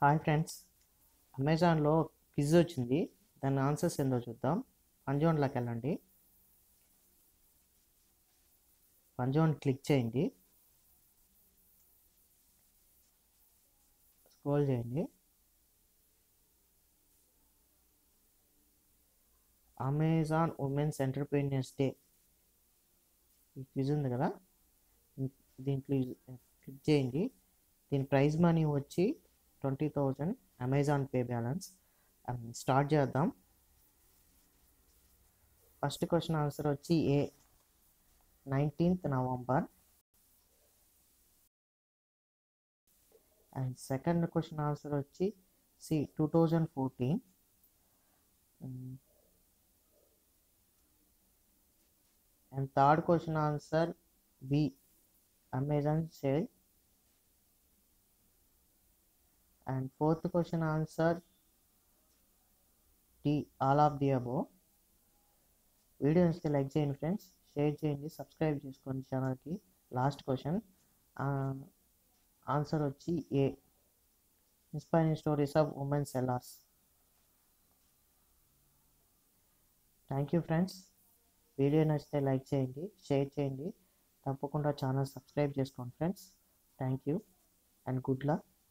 Hi friends, అమెజాన్లో quiz వచ్చింది. దాని ఆన్సర్స్ ఏందో చూద్దాం. పంజోన్లోకి వెళ్ళండి. పంజోన్ క్లిక్ చేయండి. స్క్రోల్ చేయండి. అమెజాన్ ఉమెన్స్ ఎంటర్ప్రీనియర్స్ డే ఈ క్విజ్ ఉంది కదా, దీంట్లో క్లిక్ చేయండి. దీని ప్రైజ్ మనీ వచ్చి 20,000 అమెజాన్ పే బ్యాలెన్స్. స్టార్ట్ చేద్దాం. ఫస్ట్ క్వశ్చన్ ఆన్సర్ వచ్చి A 19th November. And second question answer వచ్చి C 2014. And third question answer B Amazon sale. And fourth question answer D all of the above. Video నచ్చితే like చేయండి friends, share చేయండి, subscribe చేసుకోండి ఛానల్కి. Last question answer వచ్చి A inspiring stories of women sellers. Thank you friends. Video నచ్చితే like చేయండి, share చేయండి, తప్పకుండా ఛానల్ సబ్స్క్రైబ్ చేసుకోండి friends. Thank you and good luck.